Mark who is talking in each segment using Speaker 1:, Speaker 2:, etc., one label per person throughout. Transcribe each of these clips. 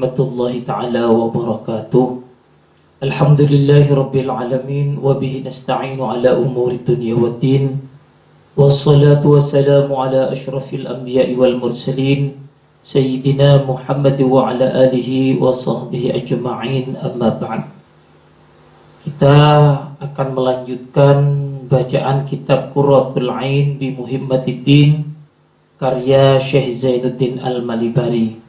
Speaker 1: warahmatullahi ta'ala wabarakatuh. Alhamdulillahi rabbil alamin wa bihi nasta'inu ala umuri dunya waddin. Wassalatu wassalamu ala ashrafil anbiya'i wal mursalin Sayyidina Muhammad wa ala alihi wa sahbihi ajma'in, amma ba'd. Kita akan melanjutkan bacaan kitab Qurratul Ain bi Muhimmatiddin karya Syekh Zainuddin Al-Malibari.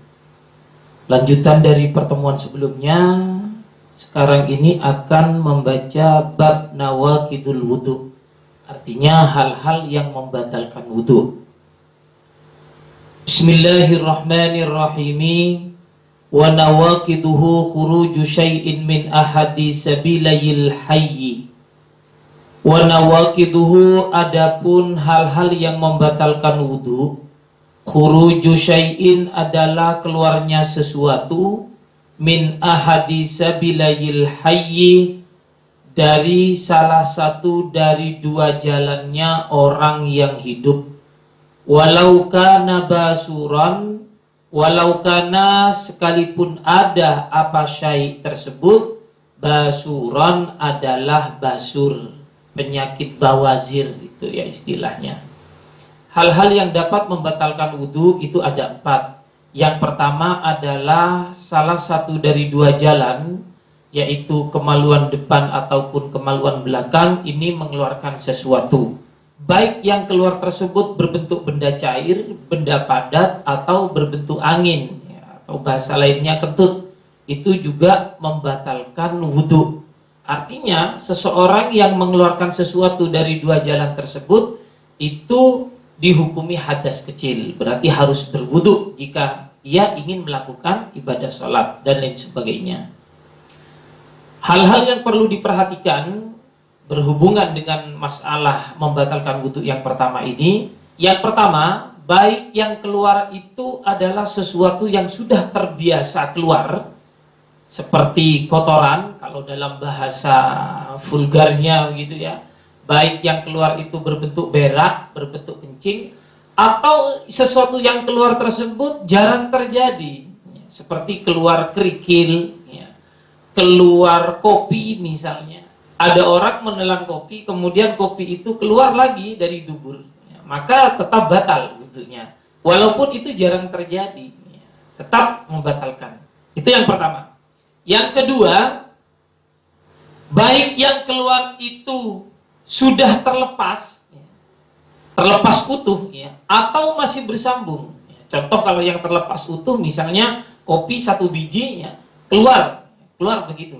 Speaker 1: Lanjutan dari pertemuan sebelumnya, sekarang ini akan membaca bab nawaqidul wudu, artinya hal-hal yang membatalkan wudu. Bismillahirrahmanirrahim. Wa nawaqiduhu khuruju syai'in min ahadi sabilayil hayyi. Wa nawaqiduhu, adapun hal-hal yang membatalkan wudu, khuruju syai'in adalah keluarnya sesuatu, min ahadi sabilayil hayyi, dari salah satu dari dua jalannya orang yang hidup. Walau kana basuran, walau kana sekalipun ada apa syai' tersebut, basuran adalah basur, penyakit bawazir itu ya istilahnya. Hal-hal yang dapat membatalkan wudu itu ada 4. Yang pertama adalah salah satu dari dua jalan, yaitu kemaluan depan ataupun kemaluan belakang, ini mengeluarkan sesuatu. Baik yang keluar tersebut berbentuk benda cair, benda padat, atau berbentuk angin, ya, atau bahasa lainnya kentut, itu juga membatalkan wudu. Artinya seseorang yang mengeluarkan sesuatu dari dua jalan tersebut itu dihukumi hadas kecil, berarti harus berwudu jika ia ingin melakukan ibadah sholat dan lain sebagainya. Hal-hal yang perlu diperhatikan berhubungan dengan masalah membatalkan wudu yang pertama ini. Yang pertama, baik yang keluar itu adalah sesuatu yang sudah terbiasa keluar, seperti kotoran, kalau dalam bahasa vulgarnya begitu ya. Baik yang keluar itu berbentuk berak, berbentuk kencing, atau sesuatu yang keluar tersebut jarang terjadi, seperti keluar kerikil, keluar kopi misalnya. Ada orang menelan kopi, kemudian kopi itu keluar lagi dari dubur, maka tetap batal wudunya. Walaupun itu jarang terjadi, tetap membatalkan. Itu yang pertama. Yang kedua, baik yang keluar itu sudah terlepas utuh, atau masih bersambung. Contoh kalau yang terlepas utuh, misalnya kopi 1 biji, keluar begitu,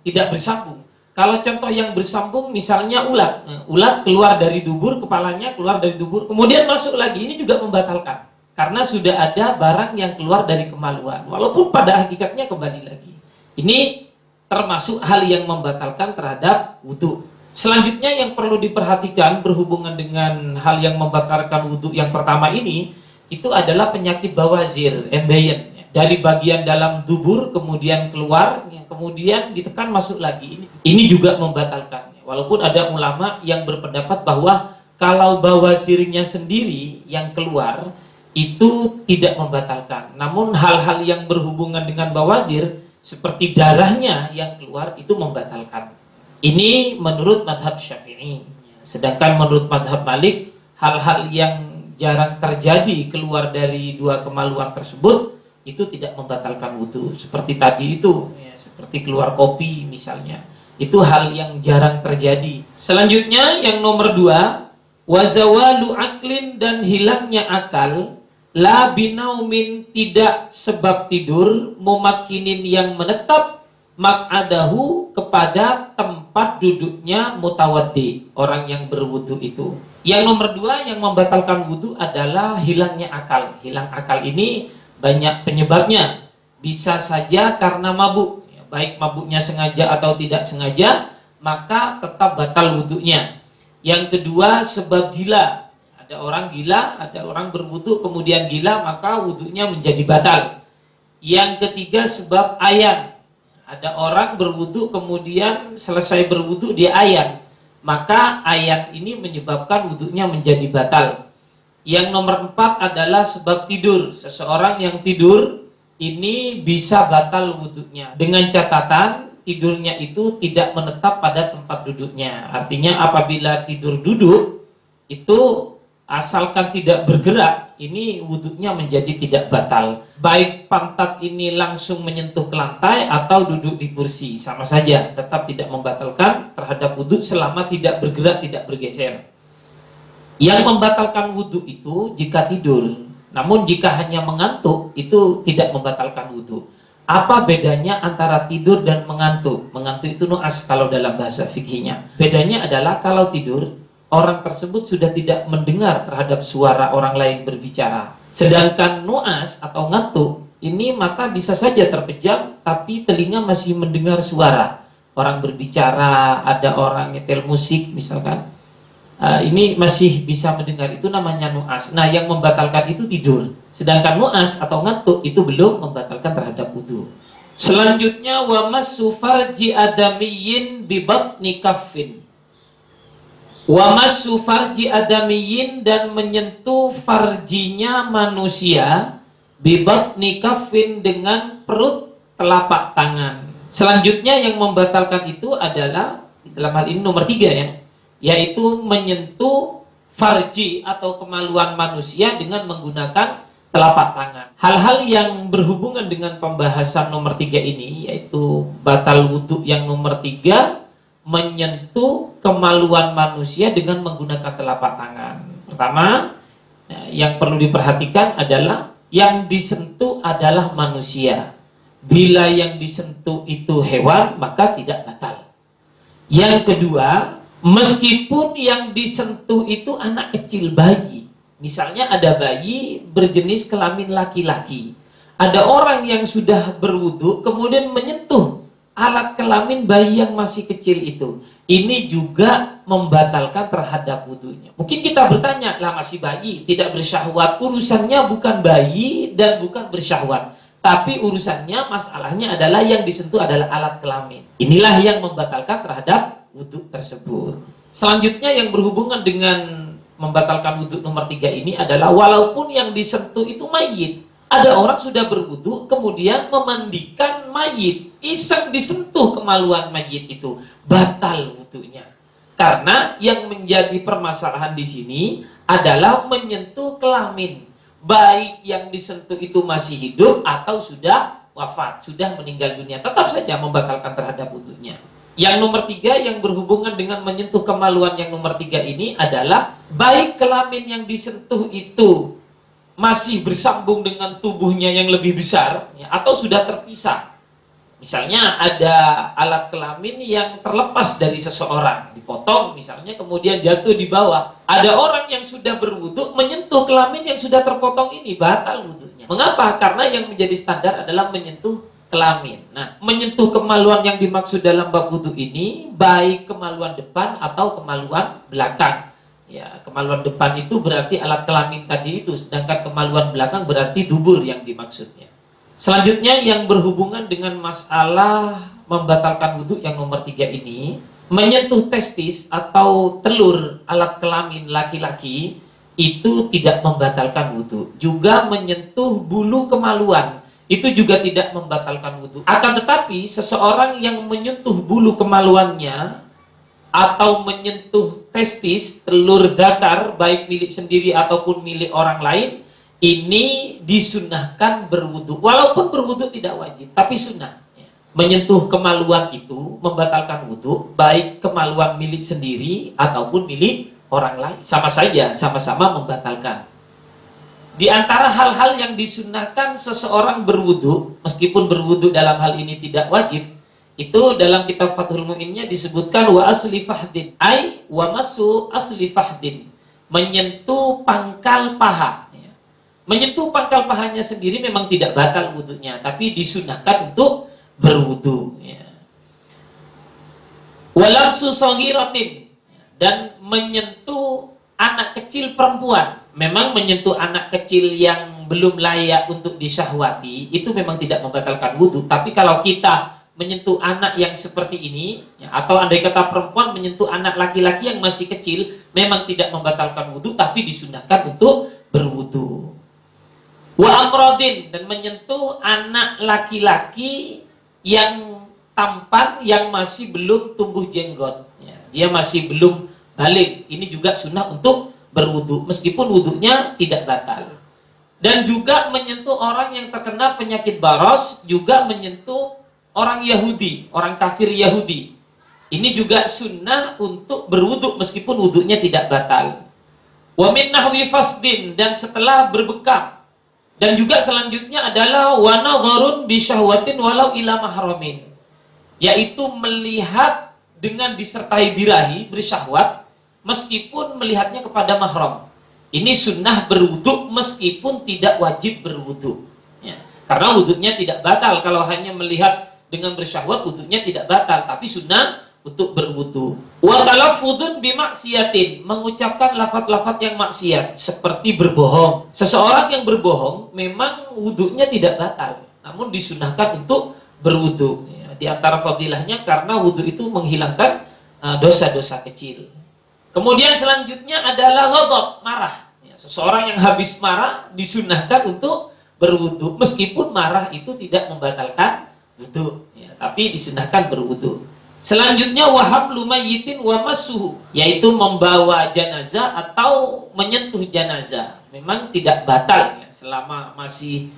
Speaker 1: tidak bersambung. Kalau contoh yang bersambung, misalnya ulat keluar dari dubur, kepalanya keluar dari dubur, kemudian masuk lagi, ini juga membatalkan, karena sudah ada barang yang keluar dari kemaluan, walaupun pada hakikatnya kembali lagi. Ini termasuk hal yang membatalkan terhadap wudu. Selanjutnya yang perlu diperhatikan berhubungan dengan hal yang membatalkan wudu yang pertama ini, itu adalah penyakit bawazir, embeien, dari bagian dalam dubur kemudian keluar, kemudian ditekan masuk lagi. Ini juga membatalkan. Walaupun ada ulama yang berpendapat bahwa kalau bawazirnya sendiri yang keluar itu tidak membatalkan. Namun hal-hal yang berhubungan dengan bawazir seperti darahnya yang keluar itu membatalkan. Ini menurut madhab Syafi'i. Sedangkan menurut madhab Malik, hal-hal yang jarang terjadi keluar dari dua kemaluan tersebut itu tidak membatalkan wudu. Seperti tadi itu, seperti keluar kopi misalnya, itu hal yang jarang terjadi. Selanjutnya yang nomor 2, wazawalu aklin, dan hilangnya akal, la binaumin, tidak sebab tidur, mumakkinin, yang menetap, mak'adahu, kepada tempat duduknya mutawaddi, orang yang berwudu itu. Yang nomor 2 yang membatalkan wudu adalah hilangnya akal. Hilang akal ini banyak penyebabnya. Bisa saja karena mabuk, baik mabuknya sengaja atau tidak sengaja, maka tetap batal wudunya. Yang kedua, sebab gila. Ada orang gila, ada orang berwudu kemudian gila, maka wudunya menjadi batal. Yang ketiga, sebab ayan. Ada orang berwudu kemudian selesai berwudu dia ayan, maka ayan ini menyebabkan wudunya menjadi batal. Yang nomor 4 adalah sebab tidur. Seseorang yang tidur ini bisa batal wudhunya dengan catatan tidurnya itu tidak menetap pada tempat duduknya. Artinya apabila tidur duduk itu asalkan tidak bergerak, ini wudhunya menjadi tidak batal. Baik pantat ini langsung menyentuh ke lantai atau duduk di kursi, sama saja, tetap tidak membatalkan terhadap wudhu selama tidak bergerak, tidak bergeser. Yang membatalkan wudhu itu jika tidur. Namun jika hanya mengantuk itu tidak membatalkan wudhu. Apa bedanya antara tidur dan mengantuk? Mengantuk itu nu'as kalau dalam bahasa fikihnya. Bedanya adalah kalau tidur, orang tersebut sudah tidak mendengar terhadap suara orang lain berbicara. Sedangkan nu'as atau ngantuk, ini mata bisa saja terpejam, tapi telinga masih mendengar suara. Orang berbicara, ada orang nyetel musik misalkan. Ini masih bisa mendengar, itu namanya nu'as. Nah, yang membatalkan itu tidur. Sedangkan nu'as atau ngantuk itu belum membatalkan terhadap wudu. Selanjutnya wa massu farji adamiyyin bi batni kaffin. Wa massu farji adamiyyin, dan menyentuh farjinya manusia bi batni kaffin, dengan perut telapak tangan. Selanjutnya yang membatalkan itu adalah dalam hal ini nomor 3 ya, yaitu menyentuh farji atau kemaluan manusia dengan menggunakan telapak tangan. Hal-hal yang berhubungan dengan pembahasan nomor 3 ini, yaitu batal wudhu yang nomor 3, menyentuh kemaluan manusia dengan menggunakan telapak tangan. Pertama, yang perlu diperhatikan adalah yang disentuh adalah manusia. Bila yang disentuh itu hewan, maka tidak batal. Yang kedua, meskipun yang disentuh itu anak kecil, bayi. Misalnya ada bayi berjenis kelamin laki-laki. Ada orang yang sudah berwudu kemudian menyentuh alat kelamin bayi yang masih kecil itu. Ini juga membatalkan terhadap wudunya. Mungkin kita bertanya, lah masih bayi, tidak bersyahwat. Urusannya bukan bayi dan bukan bersyahwat. Tapi urusannya, masalahnya adalah yang disentuh adalah alat kelamin. Inilah yang membatalkan terhadap wudhu tersebut. Selanjutnya yang berhubungan dengan membatalkan wudhu nomor 3 ini adalah walaupun yang disentuh itu mayit. Ada orang sudah berwudhu kemudian memandikan mayit, iseng disentuh kemaluan mayit itu, batal wudhunya. Karena yang menjadi permasalahan di sini adalah menyentuh kelamin, baik yang disentuh itu masih hidup atau sudah wafat, sudah meninggal dunia, tetap saja membatalkan terhadap wudhunya. Yang nomor 3 yang berhubungan dengan menyentuh kemaluan yang nomor 3 ini adalah baik kelamin yang disentuh itu masih bersambung dengan tubuhnya yang lebih besar ya, atau sudah terpisah. Misalnya ada alat kelamin yang terlepas dari seseorang, dipotong misalnya kemudian jatuh di bawah. Ada orang yang sudah berwudu menyentuh kelamin yang sudah terpotong ini, batal wudunya. Mengapa? Karena yang menjadi standar adalah menyentuh kelamin. Nah, menyentuh kemaluan yang dimaksud dalam bab wudu ini baik kemaluan depan atau kemaluan belakang. Ya, kemaluan depan itu berarti alat kelamin tadi itu, sedangkan kemaluan belakang berarti dubur yang dimaksudnya. Selanjutnya yang berhubungan dengan masalah membatalkan wudhu yang nomor 3 ini, menyentuh testis atau telur alat kelamin laki-laki itu tidak membatalkan wudhu. Juga menyentuh bulu kemaluan itu juga tidak membatalkan wudhu. Akan tetapi seseorang yang menyentuh bulu kemaluannya atau menyentuh testis, telur zakar, baik milik sendiri ataupun milik orang lain, ini disunnahkan berwudu. Walaupun berwudu tidak wajib, tapi sunnah. Menyentuh kemaluan itu membatalkan wudu, baik kemaluan milik sendiri ataupun milik orang lain. Sama saja, sama-sama membatalkan. Di antara hal-hal yang disunnahkan seseorang berwudu, meskipun berwudu dalam hal ini tidak wajib, itu dalam kitab Fathul Mu'innya disebutkan wa asli fahdin, ai wa masu asli fahdin, menyentuh pangkal paha. Menyentuh pangkal pahanya sendiri memang tidak batal wudunya, tapi disunahkan untuk berwudu. Walabsu saghiratin, dan menyentuh anak kecil perempuan. Memang menyentuh anak kecil yang belum layak untuk disyahwati itu memang tidak membatalkan wudu, tapi kalau kita menyentuh anak yang seperti ini, atau andai kata perempuan menyentuh anak laki-laki yang masih kecil, memang tidak membatalkan wudu, tapi disunahkan untuk berwudu. Wa amrodin, dan menyentuh anak laki-laki yang tampan, yang masih belum tumbuh jenggot, ya, dia masih belum balik. Ini juga sunnah untuk berwudu meskipun wudunya tidak batal. Dan juga menyentuh orang yang terkena penyakit baros, juga menyentuh orang Yahudi, orang kafir Yahudi. Ini juga sunnah untuk berwudu meskipun wudunya tidak batal. Wa min nahwi fasdin, dan setelah berbekam. Dan juga selanjutnya adalah wa nadharun bi syahwatin walau ila mahramin, yaitu melihat dengan disertai birahi, bersyahwat, meskipun melihatnya kepada mahram. Ini sunnah berwudu meskipun tidak wajib berwudu, ya. Karena wudunya tidak batal kalau hanya melihat dengan bersyahwat, wudunya tidak batal, tapi sunnah untuk berwudu. Wa talaffudun bimaksiatin, mengucapkan lafaz-lafaz yang maksiat seperti berbohong. Seseorang yang berbohong memang wudunya tidak batal, namun disunahkan untuk berwudu, ya. Di antara fadilahnya karena wudu itu menghilangkan dosa-dosa kecil. Kemudian selanjutnya adalah ghadab, marah. Ya, seseorang yang habis marah disunahkan untuk berwudu meskipun marah itu tidak membatalkan wudu, ya, tapi disunahkan berwudu. Selanjutnya wahab lumayitin wa masuhu, yaitu membawa jenazah atau menyentuh jenazah. Memang tidak batal, ya, selama masih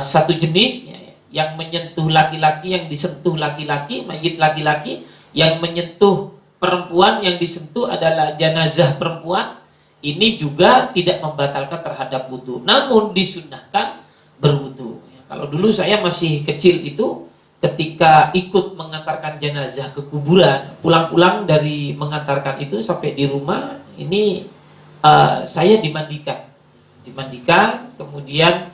Speaker 1: satu jenis, ya, yang menyentuh laki-laki, yang disentuh laki-laki, mayit laki-laki, yang menyentuh perempuan, yang disentuh adalah jenazah perempuan. Ini juga tidak membatalkan terhadap wudu, namun disunahkan berwudu. Ya, kalau dulu saya masih kecil itu, ketika ikut mengantarkan jenazah ke kuburan, pulang-pulang dari mengantarkan itu sampai di rumah, ini saya dimandikan, kemudian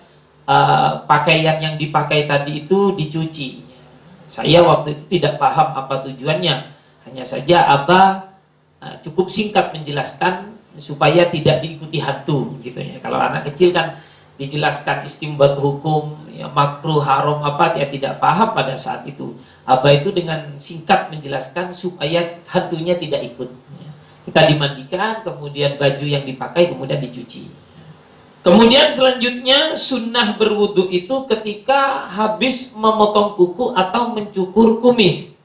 Speaker 1: pakaian yang dipakai tadi itu dicuci. Saya waktu itu tidak paham apa tujuannya, hanya saja Abah cukup singkat menjelaskan supaya tidak diikuti hantu, gitu ya. Kalau anak kecil kan dijelaskan istimbat hukum, ya, makruh, haram apa, dia tidak paham pada saat itu. Abah itu dengan singkat menjelaskan supaya hantunya tidak ikut. Kita dimandikan, kemudian baju yang dipakai kemudian dicuci. Kemudian selanjutnya sunnah berwudu itu ketika habis memotong kuku atau mencukur kumis.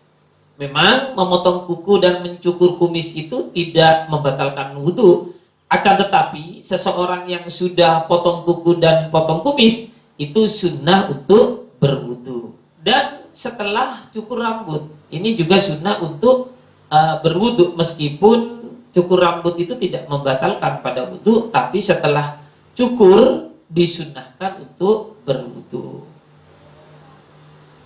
Speaker 1: Memang memotong kuku dan mencukur kumis itu tidak membatalkan wudu, akan tetapi seseorang yang sudah potong kuku dan potong kumis itu sunnah untuk berwudu. Dan setelah cukur rambut, ini juga sunnah untuk berwudu meskipun cukur rambut itu tidak membatalkan pada wudu, tapi setelah cukur disunnahkan untuk berwudu.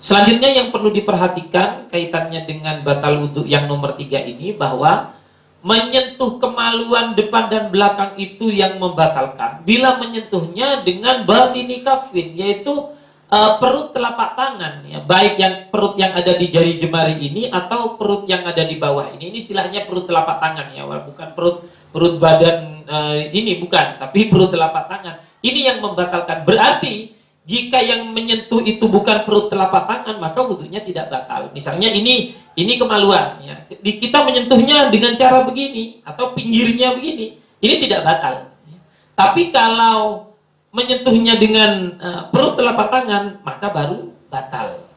Speaker 1: Selanjutnya yang perlu diperhatikan kaitannya dengan batal wudu yang nomor 3 ini, bahwa menyentuh kemaluan depan dan belakang itu yang membatalkan bila menyentuhnya dengan batini kafin, yaitu perut telapak tangan, ya, baik yang perut yang ada di jari jemari ini atau perut yang ada di bawah ini. Ini istilahnya perut telapak tangan, ya, bukan perut badan ini, bukan, tapi perut telapak tangan. Ini yang membatalkan. Berarti jika yang menyentuh itu bukan perut telapak tangan, maka wudunya tidak batal. Misalnya ini kemaluan, ya. Kita menyentuhnya dengan cara begini atau pinggirnya begini, ini tidak batal. Tapi kalau menyentuhnya dengan perut telapak tangan, maka baru batal.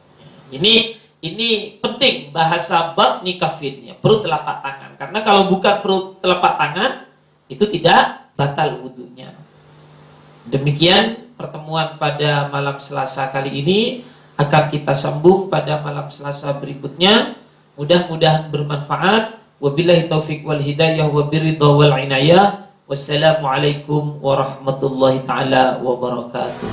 Speaker 1: Ini penting bahasa batni kafin, ya, perut telapak tangan. Karena kalau bukan perut telapak tangan, itu tidak batal wudunya. Demikian pertemuan pada malam Selasa kali ini. Akan kita sambung pada malam Selasa berikutnya. Mudah-mudahan bermanfaat. Wabillahi taufiq wal hidayah wa biridha wal inayah. Wassalamualaikum warahmatullahi taala wabarakatuh.